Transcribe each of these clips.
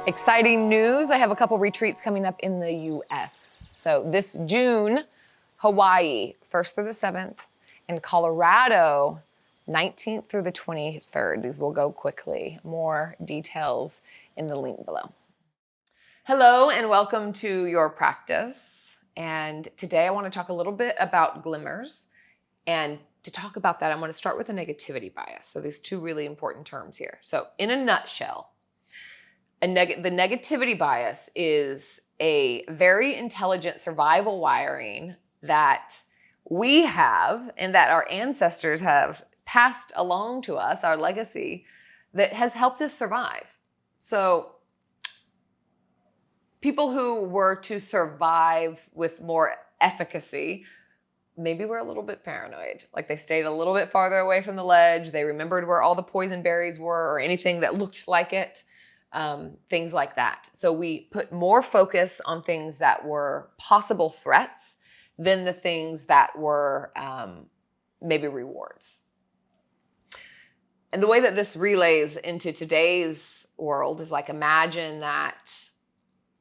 Exciting news. I have a couple retreats coming up in the US. So this June, Hawaii, 1st through the 7th, and Colorado, 19th through the 23rd. These will go quickly. More details in the link below. Hello and welcome to your practice. And today I want to talk a little bit about glimmers. And to talk about that, I want to start with a negativity bias. So these two really important terms here. So in a nutshell, the negativity bias is a very intelligent survival wiring that we have and that our ancestors have passed along to us, our legacy, that has helped us survive. So people who were to survive with more efficacy maybe were a little bit paranoid. Like they stayed a little bit farther away from the ledge. They remembered where all the poison berries were or anything that looked like it. Things like that. So we put more focus on things that were possible threats than the things that were maybe rewards. And the way that this relays into today's world is like, imagine that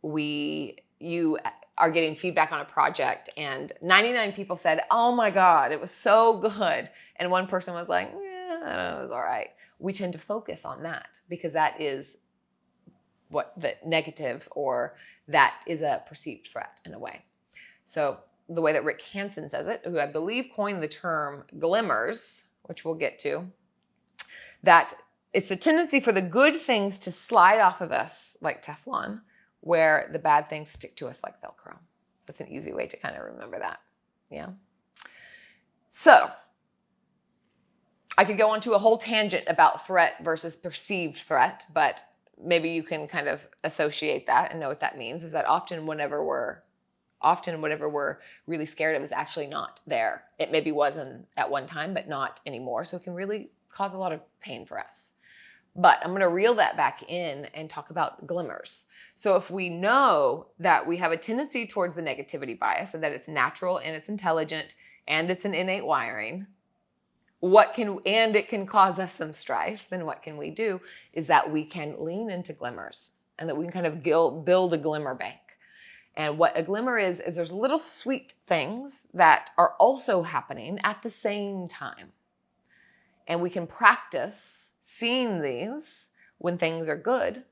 you are getting feedback on a project and 99 people said, oh my God, it was so good. And one person was like, yeah, I don't know, it was all right. We tend to focus on that because that is what the negative, or that is a perceived threat in a way. So the way that Hansen says it, who I believe coined the term glimmers, which we'll get to, that it's a tendency for the good things to slide off of us like Teflon, where the bad things stick to us like Velcro. That's an easy way to kind of remember that. Yeah. So I could go on to a whole tangent about threat versus perceived threat, but maybe you can kind of associate that and know what that means, is that often whatever we're really scared of is actually not there. It maybe wasn't at one time, but not anymore. So it can really cause a lot of pain for us. But I'm going to reel that back in and talk about glimmers. So if we know that we have a tendency towards the negativity bias and that it's natural and it's intelligent and it's an innate wiring, and it can cause us some strife, then what can we do is that we can lean into glimmers and that we can kind of build a glimmer bank. And what a glimmer is there's little sweet things that are also happening at the same time. And we can practice seeing these when things are good,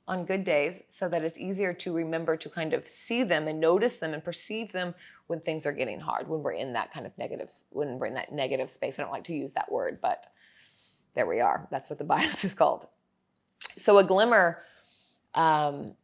on good days, so that it's easier to remember to kind of see them and notice them and perceive them when things are getting hard, when we're in that kind of when we're in that negative space. I don't like to use that word, but there we are. That's what the bias is called. So a glimmer can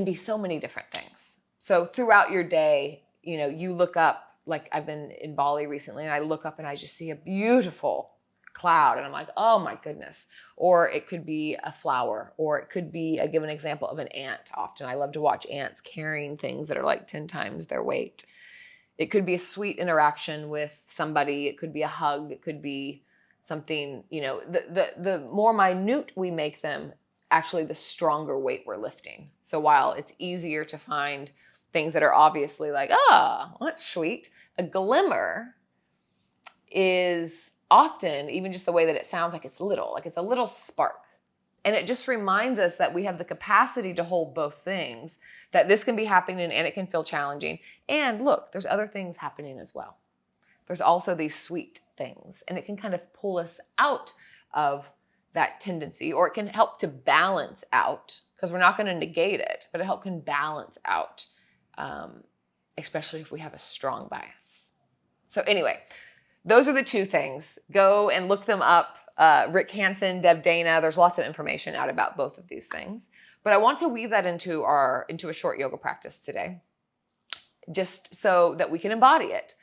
be so many different things. So throughout your day, you look up, like I've been in Bali recently, and I look up and I just see a beautiful cloud and I'm like, oh my goodness. Or it could be a flower, or it could be, I give an example of an ant. Often I love to watch ants carrying things that are like 10 times their weight. It could be a sweet interaction with somebody. It could be a hug. It could be something, the more minute we make them, actually the stronger weight we're lifting. So while it's easier to find things that are obviously like, that's sweet, a glimmer is often even just the way that it sounds, like it's a little spark. And it just reminds us that we have the capacity to hold both things, that this can be happening and it can feel challenging. And look, there's other things happening as well. There's also these sweet things, and it can kind of pull us out of that tendency, or it can help to balance out, because we're not going to negate it, but it can balance out, especially if we have a strong bias. So anyway, those are the two things. Go and look them up. Hansen, Deb Dana, there's lots of information out about both of these things. But I want to weave that into a short yoga practice today, just so that we can embody it.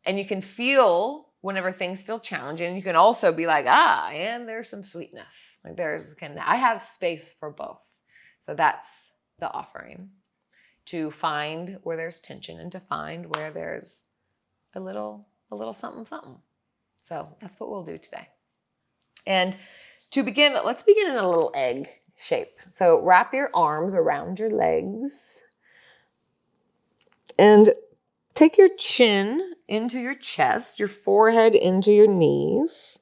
And you can feel whenever things feel challenging. You can also be like, and there's some sweetness. Like I have space for both. So that's the offering, to find where there's tension and to find where there's a little something, something. So that's what we'll do today. And to begin, let's begin in a little egg shape. So wrap your arms around your legs and take your chin into your chest, your forehead into your knees.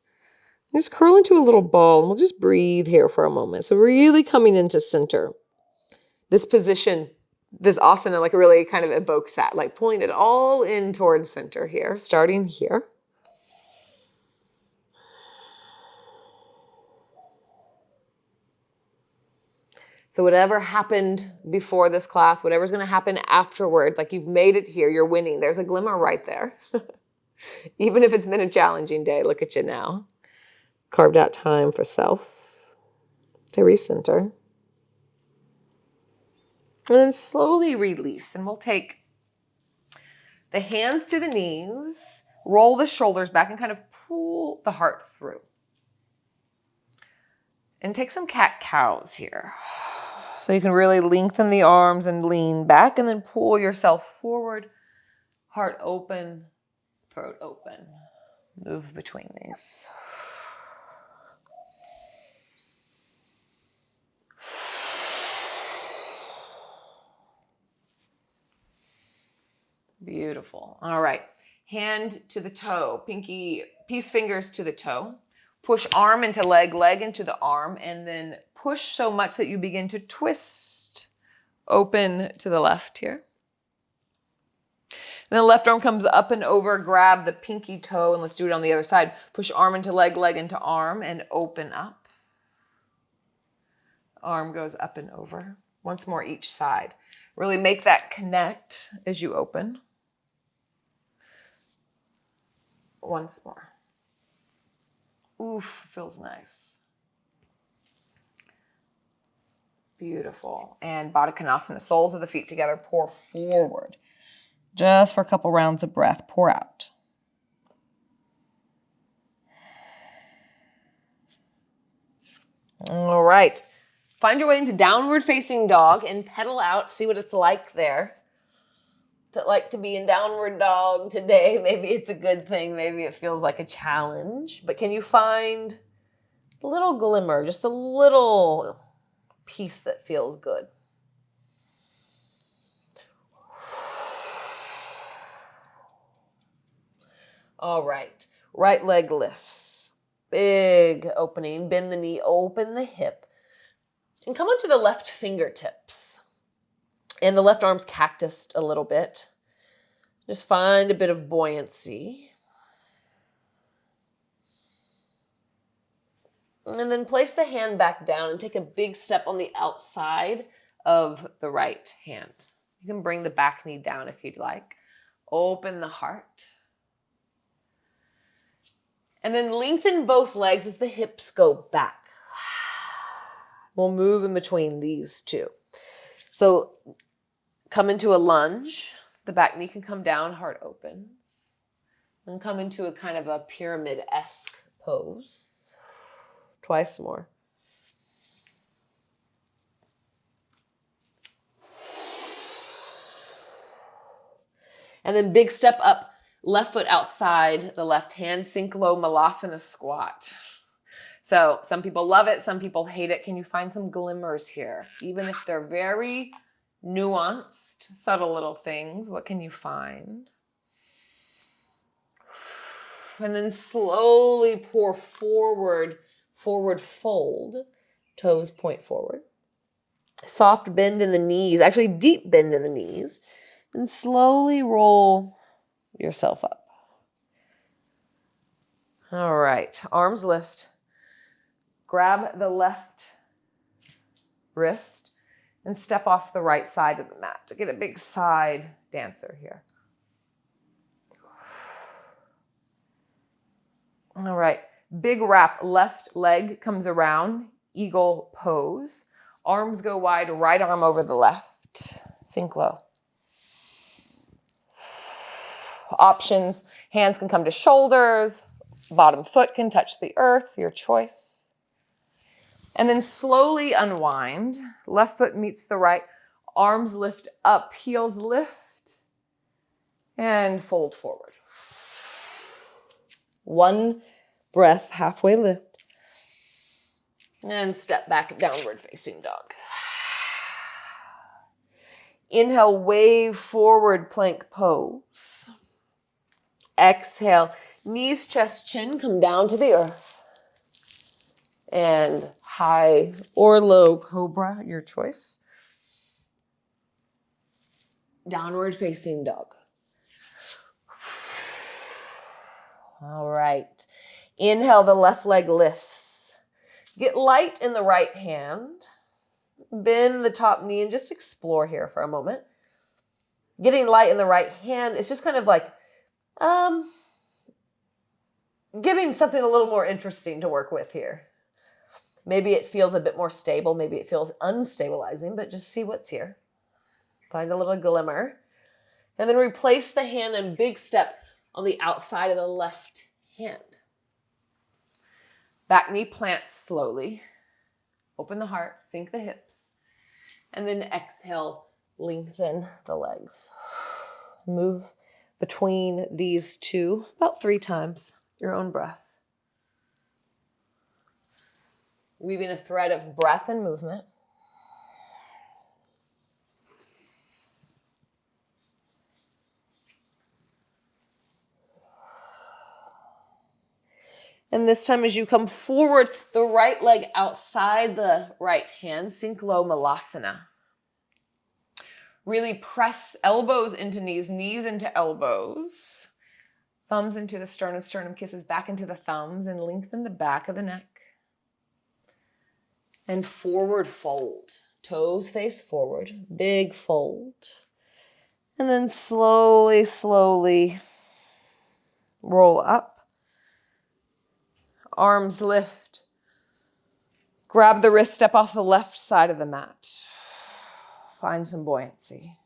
Just curl into a little ball and we'll just breathe here for a moment. So really coming into center. This position, this asana, like really kind of evokes that, like pulling it all in towards center here, starting here. So whatever happened before this class, whatever's going to happen afterward, like you've made it here, you're winning. There's a glimmer right there. Even if it's been a challenging day, look at you now. Carved out time for self to recenter. And then slowly release. And we'll take the hands to the knees, roll the shoulders back and kind of pull the heart through. And take some cat-cows here. So you can really lengthen the arms and lean back and then pull yourself forward. Heart open, throat open. Move between these. Beautiful. All right. Hand to the toe, pinky, peace fingers to the toe. Push arm into leg, leg into the arm, and then push so much that you begin to twist open to the left here. And then left arm comes up and over, grab the pinky toe, and let's do it on the other side. Push arm into leg, leg into arm, and open up. Arm goes up and over. Once more each side. Really make that connect as you open. Once more. Oof, feels nice. Beautiful. And Baddha Konasana, soles of the feet together, pour forward. Just for a couple rounds of breath, pour out. All right. Find your way into downward facing dog and pedal out. See what it's like there. What's it like to be in downward dog today? Maybe it's a good thing. Maybe it feels like a challenge. But can you find a little glimmer, just a little piece that feels good? All right. Right leg lifts. Big opening. Bend the knee, open the hip. And come onto the left fingertips. And the left arm's cactused a little bit. Just find a bit of buoyancy. And then place the hand back down and take a big step on the outside of the right hand. You can bring the back knee down if you'd like. Open the heart. And then lengthen both legs as the hips go back. We'll move in between these two. So come into a lunge. The back knee can come down, heart opens. And come into a kind of a pyramid-esque pose. Twice more. And then big step up, left foot outside the left hand, sink low Malasana squat. So some people love it, some people hate it. Can you find some glimmers here? Even if they're very nuanced, subtle little things, what can you find? And then slowly pour forward, forward fold. Toes point forward. Soft bend in the knees, actually deep bend in the knees. And slowly roll yourself up. All right, arms lift. Grab the left wrist and step off the right side of the mat to get a big side dancer here. All right, big wrap, left leg comes around, eagle pose. Arms go wide, right arm over the left. Sink low. Options, hands can come to shoulders, bottom foot can touch the earth, your choice. And then slowly unwind. Left foot meets the right. Arms lift up, heels lift. And fold forward. One breath, halfway lift. And step back, downward facing dog. Inhale, wave forward, plank pose. Exhale, knees, chest, chin come down to the earth. And high or low cobra, your choice. Downward facing dog. All right. Inhale, the left leg lifts. Get light in the right hand. Bend the top knee and just explore here for a moment. Getting light in the right hand is just kind of like giving something a little more interesting to work with here. Maybe it feels a bit more stable. Maybe it feels unstabilizing, but just see what's here. Find a little glimmer. And then replace the hand and big step on the outside of the left hand. Back knee plants slowly. Open the heart, sink the hips. And then exhale, lengthen the legs. Move between these two about 3 times, your own breath. Weaving a thread of breath and movement. And this time as you come forward, the right leg outside the right hand, sink low malasana. Really press elbows into knees, knees into elbows. Thumbs into the sternum, sternum kisses back into the thumbs, and lengthen the back of the neck. And forward fold. Toes face forward, big fold. And then slowly, slowly roll up. Arms lift. Grab the wrist, step off the left side of the mat. Find some buoyancy.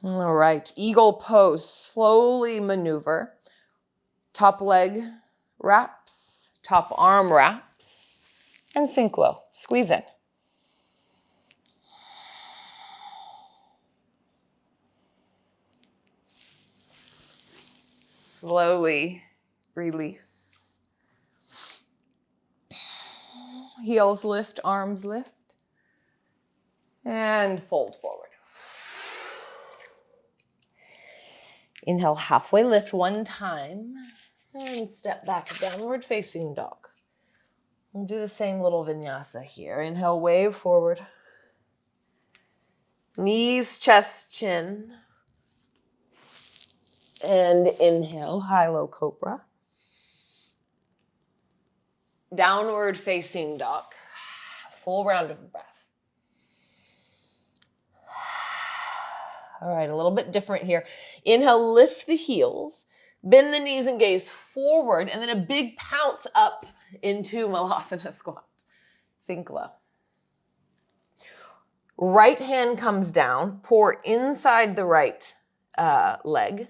All right, eagle pose. Slowly maneuver. Top leg wraps, top arm wraps, and sink low. Squeeze in. Slowly release. Heels lift, arms lift, and fold forward. Inhale, halfway lift 1 time, and step back, downward facing dog. We'll do the same little vinyasa here. Inhale, wave forward. Knees, chest, chin. And inhale, high-low cobra. Downward facing dog. Full round of breath. All right, a little bit different here. Inhale, lift the heels. Bend the knees and gaze forward. And then a big pounce up into malasana squat. Sink low. Right hand comes down. Pour inside the right leg.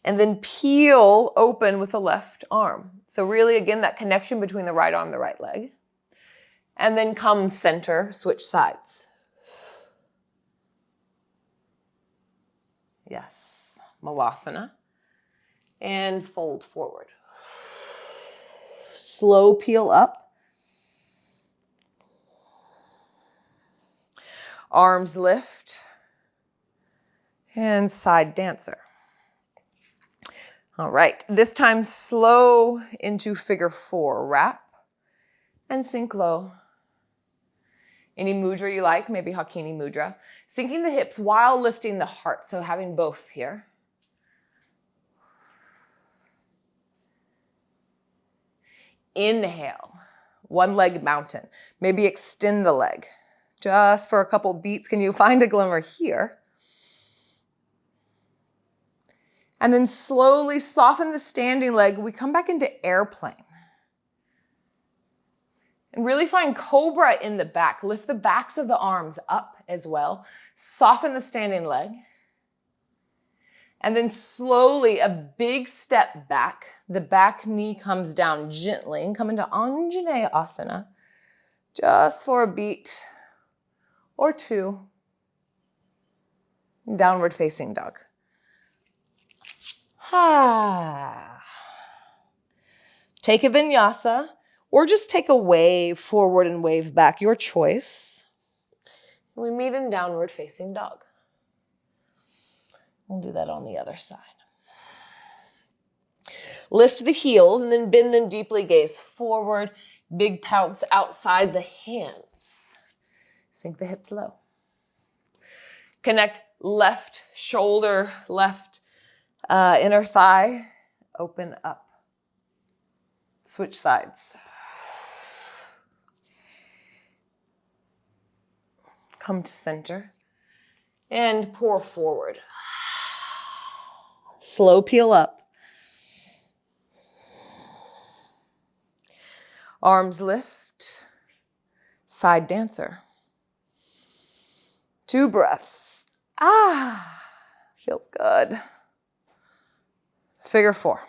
And then peel open with the left arm. So really, again, that connection between the right arm and the right leg. And then come center, switch sides. Yes, malasana. And fold forward. Slow peel up. Arms lift. And side dancer. All right, this time slow into figure 4. Wrap and sink low. Any mudra you like, maybe Hakini mudra. Sinking the hips while lifting the heart, so having both here. Inhale, 1 leg mountain. Maybe extend the leg. Just for a couple beats, can you find a glimmer here? And then slowly soften the standing leg. We come back into airplane. And really find cobra in the back. Lift the backs of the arms up as well. Soften the standing leg. And then slowly a big step back. The back knee comes down gently and come into Anjaneya Asana. Just for a beat or 2. Downward facing dog. Take a vinyasa or just take a wave forward and wave back, your choice. We meet in downward facing dog. We'll do that on the other side. lift the heels and then bend them deeply, gaze forward, big pounce outside the hands. Sink the hips low. Connect left shoulder, left inner thigh, open up. Switch sides. Come to center and pour forward. Slow peel up. Arms lift. Side dancer. 2 breaths. Feels good. Figure 4.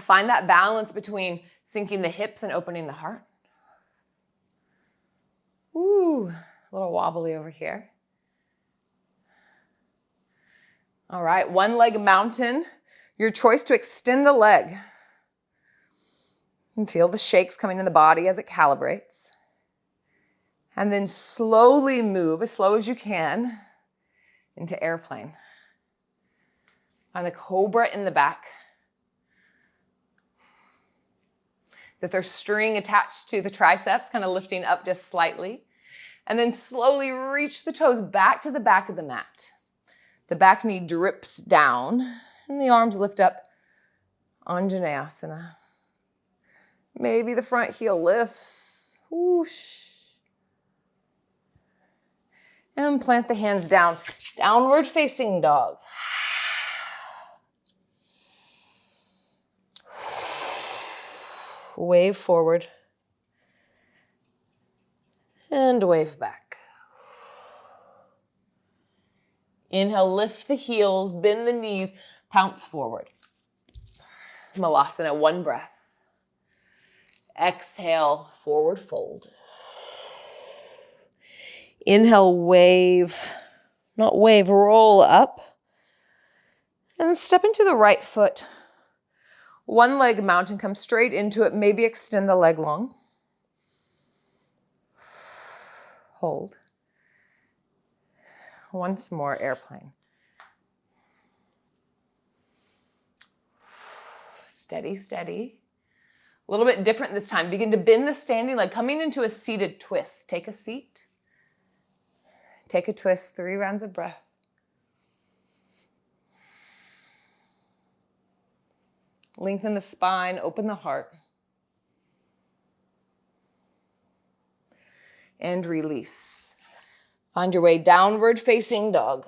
Find that balance between sinking the hips and opening the heart. Ooh, a little wobbly over here. All right, one leg mountain. Your choice to extend the leg. And feel the shakes coming in the body as it calibrates. And then slowly move, as slow as you can, into airplane. Find the cobra in the back. As if there's string attached to the triceps, kind of lifting up just slightly. And then slowly reach the toes back to the back of the mat. The back knee drips down and the arms lift up, Anjaneyasana. Maybe the front heel lifts. Whoosh. And plant the hands down. Downward facing dog. Wave forward. And wave back. Inhale, lift the heels, bend the knees, pounce forward. Malasana, 1 breath. Exhale, forward fold. Inhale, wave, not wave, roll up. And then step into the right foot. One leg mountain, come straight into it, maybe extend the leg long. Hold. Once more, airplane. Steady, steady. A little bit different this time. Begin to bend the standing leg, coming into a seated twist. Take a seat. Take a twist, 3 rounds of breath. Lengthen the spine, open the heart. And release. Find your way downward facing dog.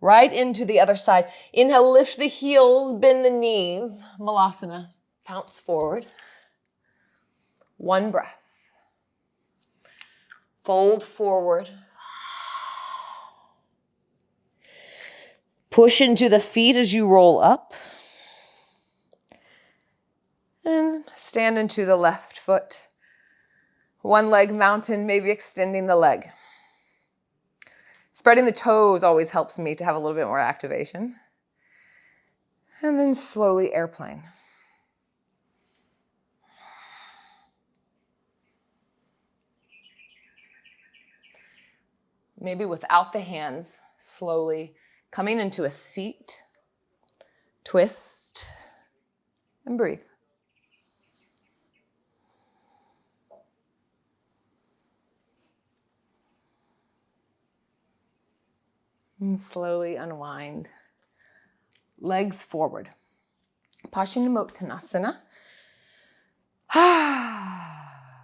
Right into the other side. Inhale, lift the heels, bend the knees. Malasana, pounce forward. 1 breath. Fold forward. Push into the feet as you roll up. And stand into the left foot. 1 leg mountain, maybe extending the leg. Spreading the toes always helps me to have a little bit more activation. And then slowly airplane. Maybe without the hands, slowly coming into a seat, twist, and breathe. And slowly unwind. Legs forward. Paschimottanasana.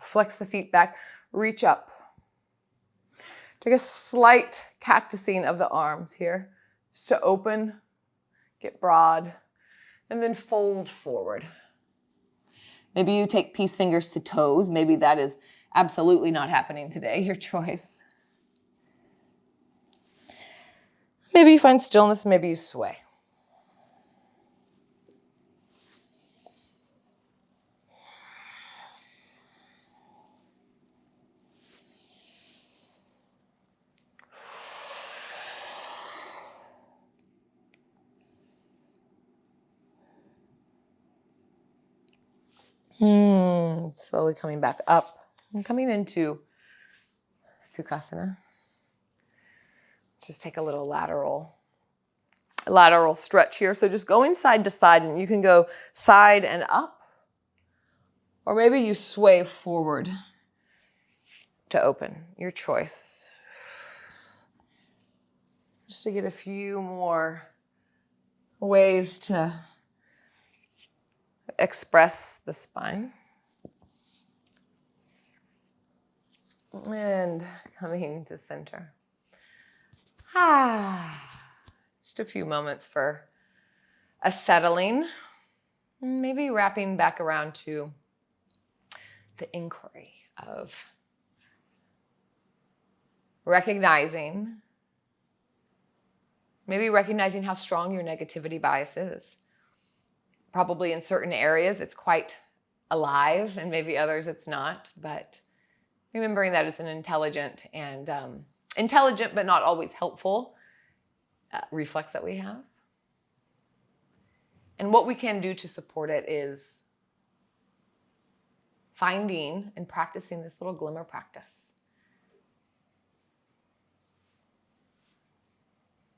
Flex the feet back, reach up. Take a slight cactusing of the arms here, just to open, get broad, and then fold forward. Maybe you take peace fingers to toes. Maybe that is absolutely not happening today, your choice. Maybe you find stillness, maybe you sway. Slowly coming back up and coming into Sukhasana. just take a little lateral stretch here. So just going side to side, and you can go side and up, or maybe you sway forward to open, your choice. Just to get a few more ways to express the spine. And coming to center. Just a few moments for a settling. Maybe wrapping back around to the inquiry of recognizing how strong your negativity bias is. Probably in certain areas it's quite alive, and maybe others it's not, but remembering that it's an intelligent but not always helpful reflex that we have. And what we can do to support it is finding and practicing this little glimmer practice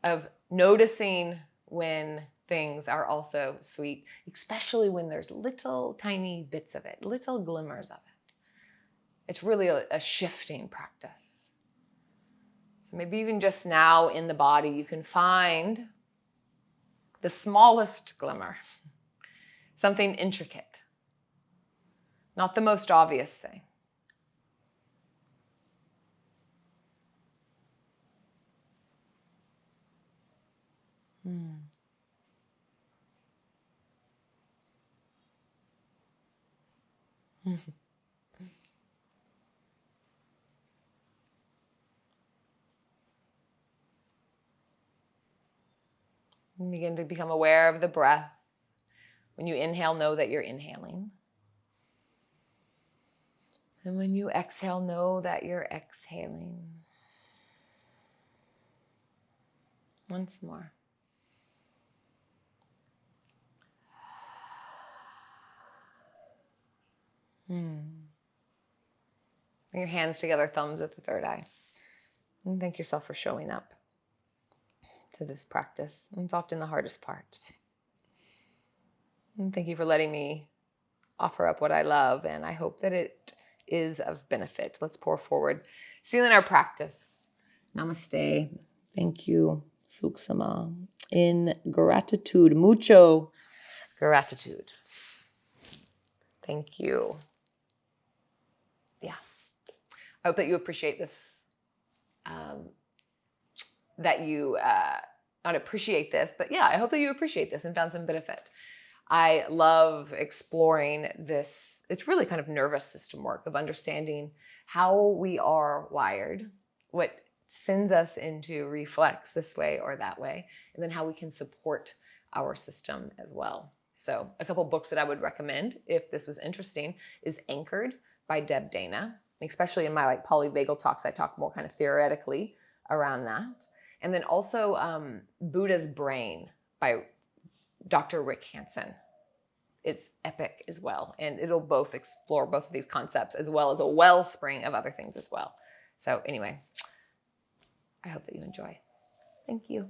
of noticing when things are also sweet, especially when there's little tiny bits of it, little glimmers of it. It's really a shifting practice. So maybe even just now in the body, you can find the smallest glimmer, something intricate, not the most obvious thing. And begin to become aware of the breath. When you inhale, know that you're inhaling. And when you exhale, know that you're exhaling. Once more. Bring your hands together, thumbs at the third eye. And thank yourself for showing up to this practice. It's often the hardest part. And thank you for letting me offer up what I love, and I hope that it is of benefit. Let's pour forward. Sealing our practice. Namaste. Thank you. Suksama. In gratitude. Mucho gratitude. Thank you. Yeah. I hope that you appreciate this. Not appreciate this, but yeah, I hope that you appreciate this and found some benefit. I love exploring this. It's really kind of nervous system work of understanding how we are wired, what sends us into reflex this way or that way, and then how we can support our system as well. So a couple books that I would recommend if this was interesting is Anchored by Deb Dana. Especially in my polyvagal talks, I talk more kind of theoretically around that. And then also Buddha's Brain by Dr. Rick Hansen. It's epic as well. And it'll both explore both of these concepts as well as a wellspring of other things as well. So anyway, I hope that you enjoy. Thank you.